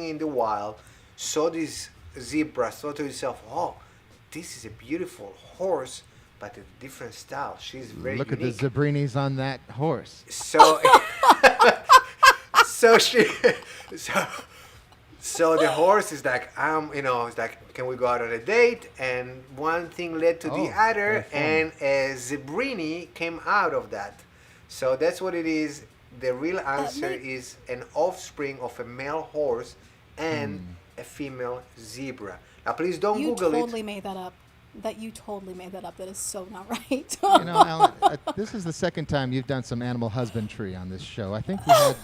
in the wild, saw this zebra. Thought to yourself, oh, this is a beautiful horse, but a different style. She's very Look unique. at the Zabrinis on that horse. So, so she, so the horse is like, it's like, can we go out on a date? And one thing led to the other, and a Zabrini came out of that. So that's what it is. The real answer is an offspring of a male horse and a female zebra. Now, please don't You Google totally it. made that up. You totally made that up. That is so not right. You know, Alan, this is the second time you've done some animal husbandry on this show. I think we had,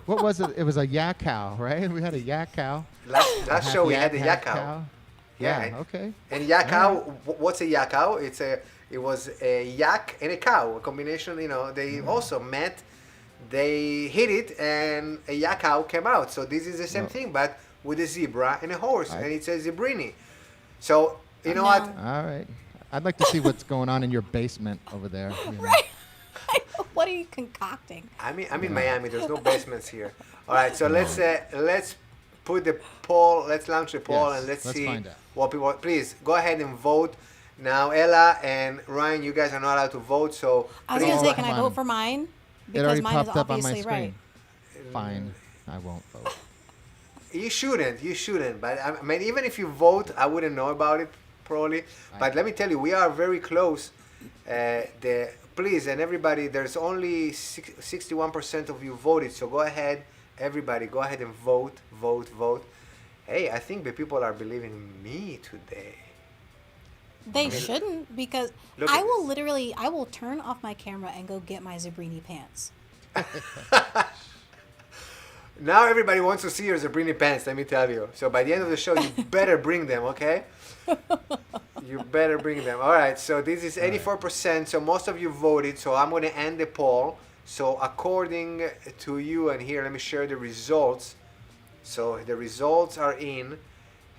what was it? It was a yak cow, right? We had a yak cow. Last show we had the yak cow. Yeah, okay. And yak cow, what's a yak cow? It was a yak and a cow, a combination. They also met. They hit it, and a yak cow came out. So this is the same thing, but with a zebra and a horse, and it's a zebrini. So you know what? All right. I'd like to see what's going on in your basement over there. You know. Right. What are you concocting? I'm in Miami. There's no basements here. All right. So let's put the poll. Let's launch the poll, and let's see find out. what people. Please go ahead and vote. Now, Ella and Ryan, you guys are not allowed to vote. So I was please going to say, go- can I vote for mine? It Because already mine is popped up on my obviously screen. right. Fine. I won't vote. You shouldn't. But I mean, even if you vote, I wouldn't know about it probably. But let me tell you, we are very close. Please, and everybody, there's only 61% of you voted. So go ahead, everybody, go ahead and vote. Hey, I think the people are believing me today. They shouldn't, because Look I at will this. literally, I will turn off my camera and go get my Zabrini pants. Now everybody wants to see your Zabrini pants, let me tell you. So by the end of the show, you better bring them, okay? You better bring them. All right, so this is 84%. So most of you voted, so I'm going to end the poll. So according to you, and here, let me share the results. So the results are in.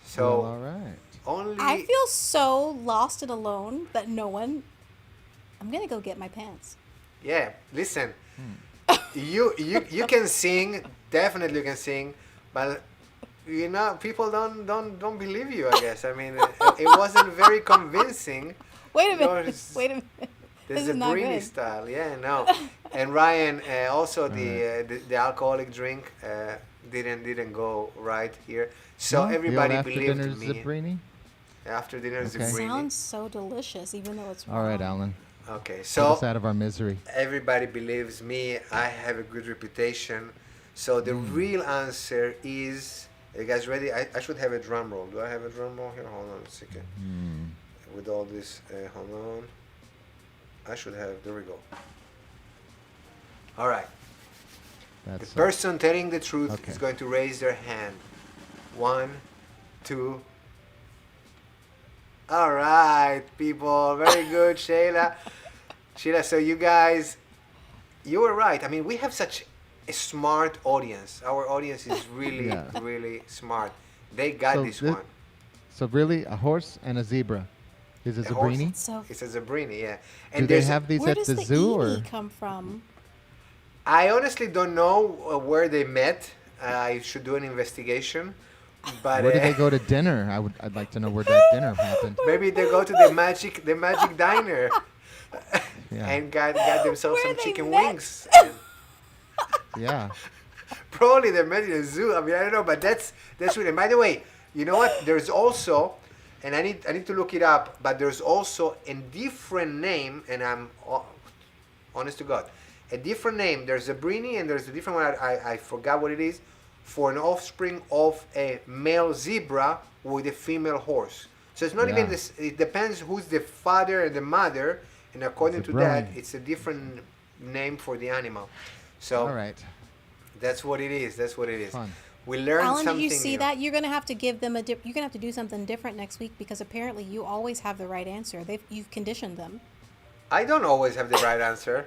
So Well, all right. only... I feel so lost and alone that I'm going to go get my pants. Yeah, listen. You can sing, definitely you can sing, but people don't believe you, I guess. I mean, it wasn't very convincing. Wait a No, minute. it's- Wait a minute. The This is not Zabrini good. style, yeah, no. And Ryan, also the alcoholic drink didn't go right here. So No? everybody the old after believed dinner me. Zabrini? After dinner Okay. Zabrini. Sounds so delicious, even though it's wrong. All right, Alan. Okay, Get so us out of our misery. everybody believes me. I have a good reputation. So the real answer is, are you guys ready? I should have a drum roll. Do I have a drum roll here? Hold on a second. With all this, hold on. I should have, there we go. All right. The That's person telling the truth Okay. is going to raise their hand. 1, 2. All right, people. Very good, Sheila. Sheila, so you guys, you were right. I mean, we have such a smart audience. Our audience is really, Yeah. really smart. They got So this thi- one. So really, a horse and a zebra. Is it A horse. Zabrini? So, It's a Zabrini, yeah. Do And they there's have these where at does the the zoo, or E come from? I honestly don't know where they met. I should do an investigation. But where did they go to dinner? I'd like to know where that dinner happened. maybe they go to the magic diner Yeah. and got themselves Where some they chicken met? wings. Yeah. Probably they met in a zoo. I mean, I don't know, but that's weird. And by the way, you know what? There's also, and I need to look it up, but there's also a different name, and I'm honest to God, a different name. There's a Zabrini, and there's a different one. I forgot what it is, for an offspring of a male zebra with a female horse. So it's not Yeah. even this. It depends who's the father and the mother, and according to that, Zabroni. it's a different name for the animal. So All right. that's what it is. That's what it is. Fun. We learned Alan, something did you see new. that? You're going to have to give them you're going to have to do something different next week, because apparently you always have the right answer. You've conditioned them. I don't always have the right answer.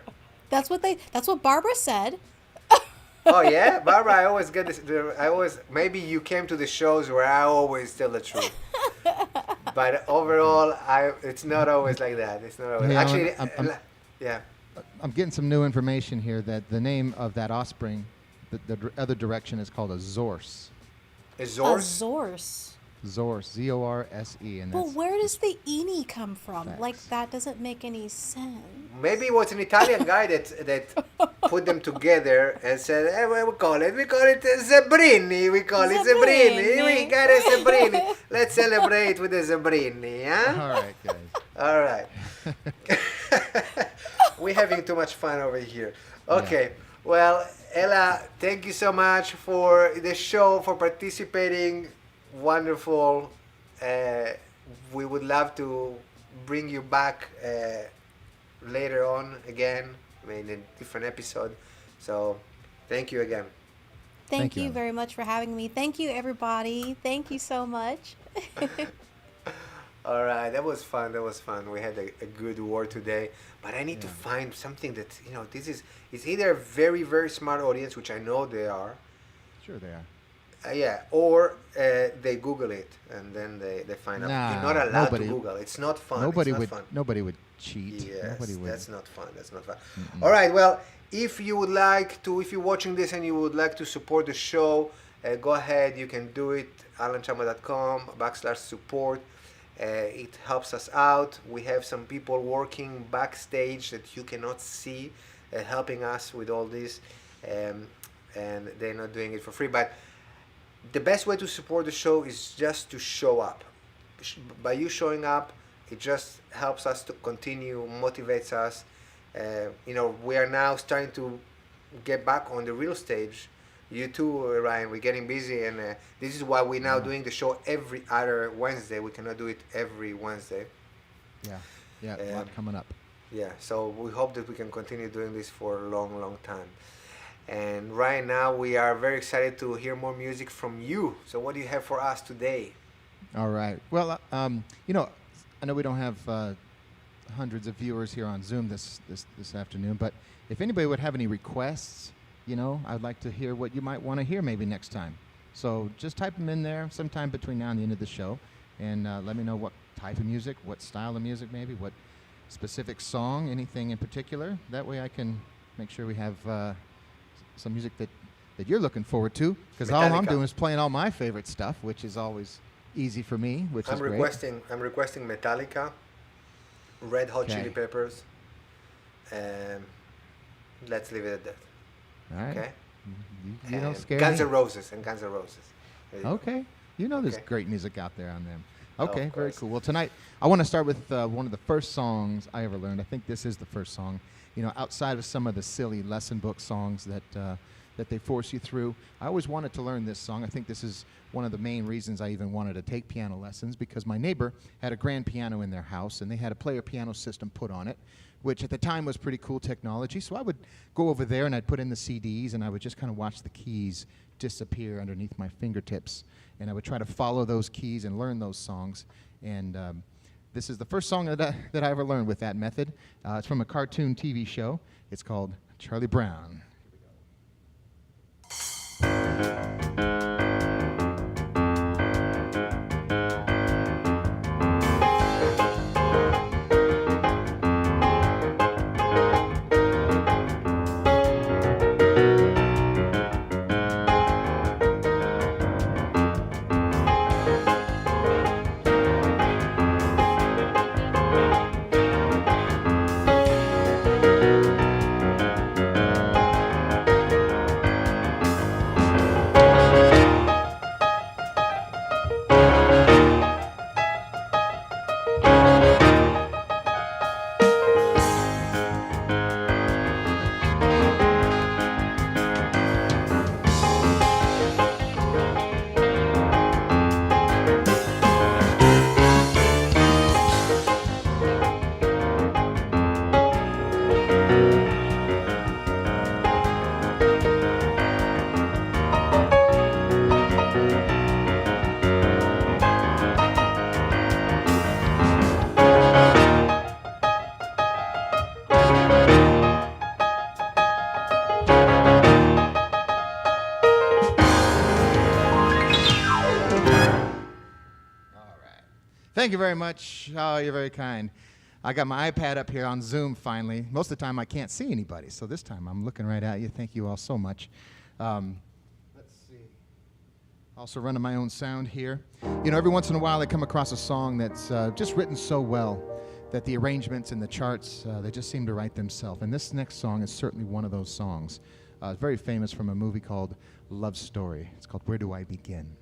That's what Barbara said. Oh yeah, Barbara, I always get this. Maybe you came to the shows where I always tell the truth. But overall, it's not always like that. It's not always. Hey, Actually, Alan, I'm- yeah. I'm getting some new information here that the name of that offspring, the other direction, is called a zorse. A A Zorse? Zorse. Zorse, Z-O-R-S-E. And But that's where does the Eni come from? Facts. Like, that doesn't make any sense. Maybe it was an Italian guy that put them together and said, hey, what we call it Zebrini. We call it Zebrini. We got a Zebrini. Let's celebrate with the Zebrini, huh? all right, guys. All right. We're having too much fun over here. Okay. Well, Ella, thank you so much for the show, for participating. Wonderful. We would love to bring you back later on again, in a different episode. So, thank you again. Thank you, you Ella. very much for having me. Thank you, everybody. Thank you so much. All right, that was fun. We had a good war today, but I need to find something that it's either a very, very smart audience, which I know they are, Sure they are. or they Google it and then they find out. Nah, You're not allowed nobody- to Google. It's not fun. Nobody it's not would. fun. Nobody would cheat. Yes, Nobody would. that's not fun. All right, well, if you're watching this and you would like to support the show, go ahead. You can do it. alanchamo.com/support. It helps us out. We have some people working backstage that you cannot see, helping us with all this, and they're not doing it for free. But the best way to support the show is just to show up. By you showing up, it just helps us to continue, motivates us. We are now starting to get back on the real stage. You too, Ryan. We're getting busy, and this is why we're now doing the show every other Wednesday. We cannot do it every Wednesday. Yeah, a lot coming up. Yeah, so we hope that we can continue doing this for a long, long time. And right now, we are very excited to hear more music from you. So what do you have for us today? All right. Well, I know we don't have hundreds of viewers here on Zoom this afternoon, but if anybody would have any requests, I'd like to hear what you might want to hear maybe next time. So just type them in there sometime between now and the end of the show, and let me know what type of music, what style of music maybe, what specific song, anything in particular. That way I can make sure we have some music that you're looking forward to, because all I'm Metallica. doing is playing all my favorite stuff, which is always easy for me, which is great. I'm requesting Metallica, Red Hot Okay. Chili Peppers, let's leave it at that. All right. Okay. You don't And scare Guns me. N' Roses and Guns N' Roses. There you go. Okay. There's Okay. great music out there on them. Of Okay, very course. cool. Well, tonight I want to start with one of the first songs I ever learned. I think this is the first song. Outside of some of the silly lesson book songs that they force you through, I always wanted to learn this song. I think this is one of the main reasons I even wanted to take piano lessons, because my neighbor had a grand piano in their house, and they had a player piano system put on it, which at the time was pretty cool technology. So I would go over there and I'd put in the CDs, and I would just kind of watch the keys disappear underneath my fingertips, and I would try to follow those keys and learn those songs. And this is the first song that I ever learned with that method. It's from a cartoon TV show. It's called Charlie Brown. Thank you very much. Oh, you're very kind. I got my iPad up here on Zoom finally. Most of the time I can't see anybody, so this time I'm looking right at you. Thank you all so much. Let's see. Also running my own sound here. You know, every once in a while I come across a song that's just written so well that the arrangements and the charts, they just seem to write themselves. And this next song is certainly one of those songs. It's very famous from a movie called Love Story. It's called Where Do I Begin?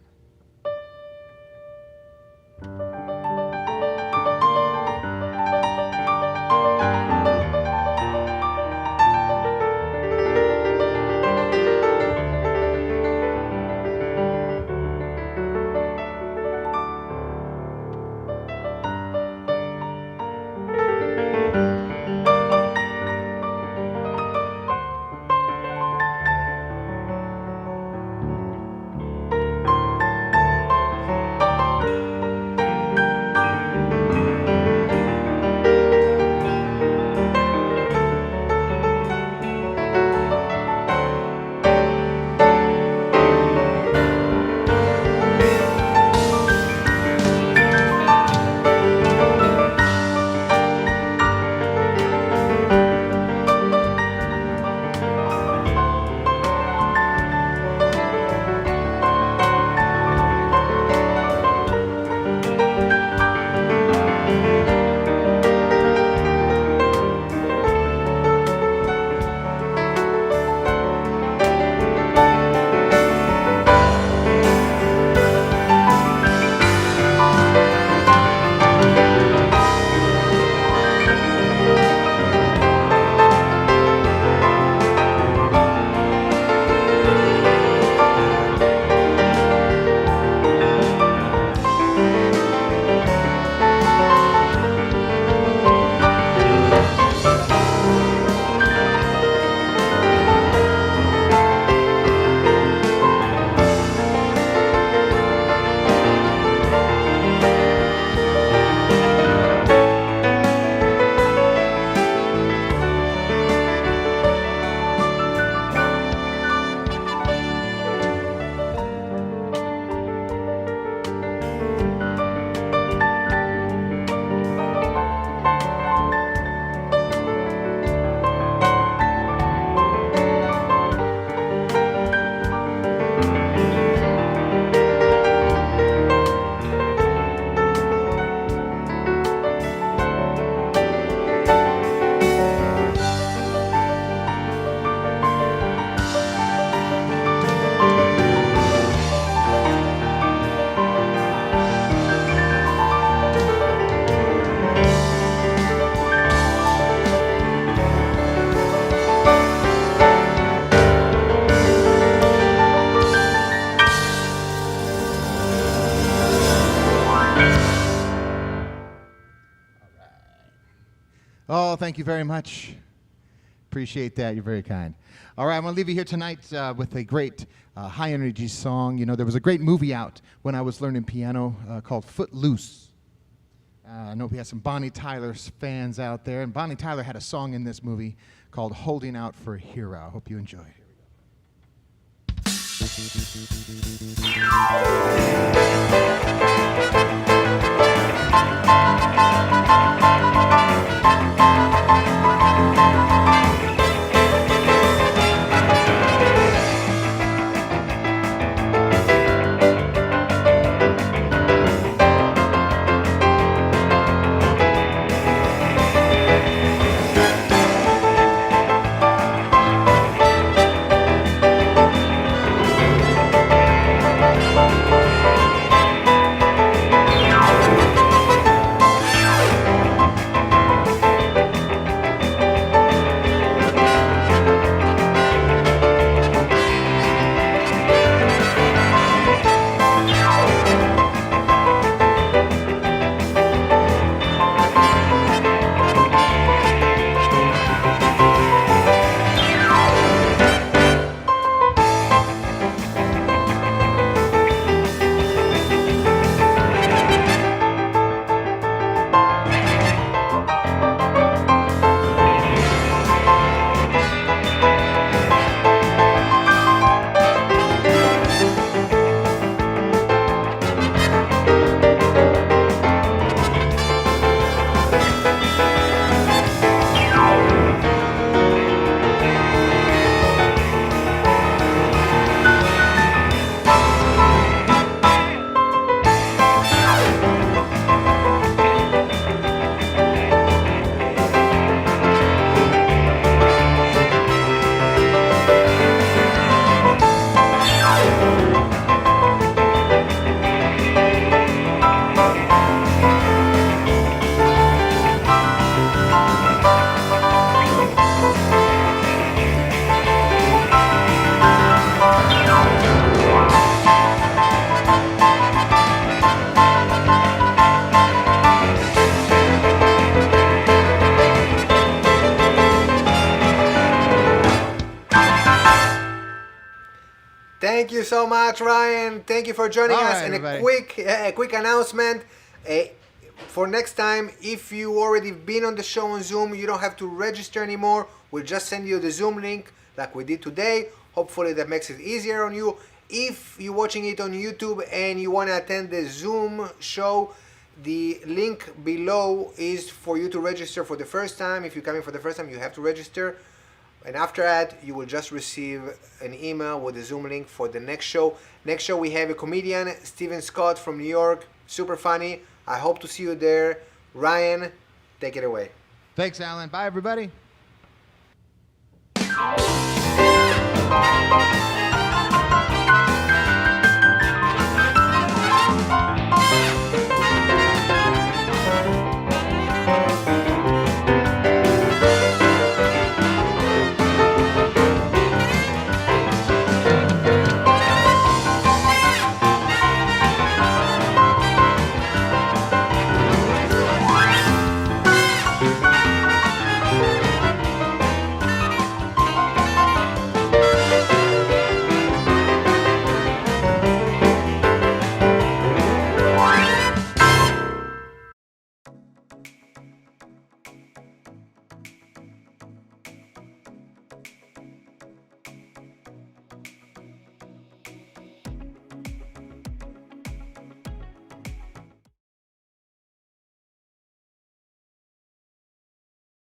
Oh, thank you very much. Appreciate that. You're very kind. All right, I'm going to leave you here tonight with a great high-energy song. You know, there was a great movie out when I was learning piano called Footloose. I know we have some Bonnie Tyler fans out there, and Bonnie Tyler had a song in this movie called Holding Out for a Hero. I hope you enjoy it. Thank you so much, Ryan. Thank you for joining All us. right, And everybody. a quick announcement. For next time, if you already been on the show on Zoom, you don't have to register anymore. We'll just send you the Zoom link like we did today. Hopefully that makes it easier on you. If you're watching it on YouTube and you want to attend the Zoom show, the link below is for you to register for the first time. If you're coming for the first time, you have to register. And after that, you will just receive an email with the Zoom link for the next show. Next show, we have a comedian, Steven Scott from New York. Super funny. I hope to see you there. Ryan, take it away. Thanks, Alan. Bye, everybody.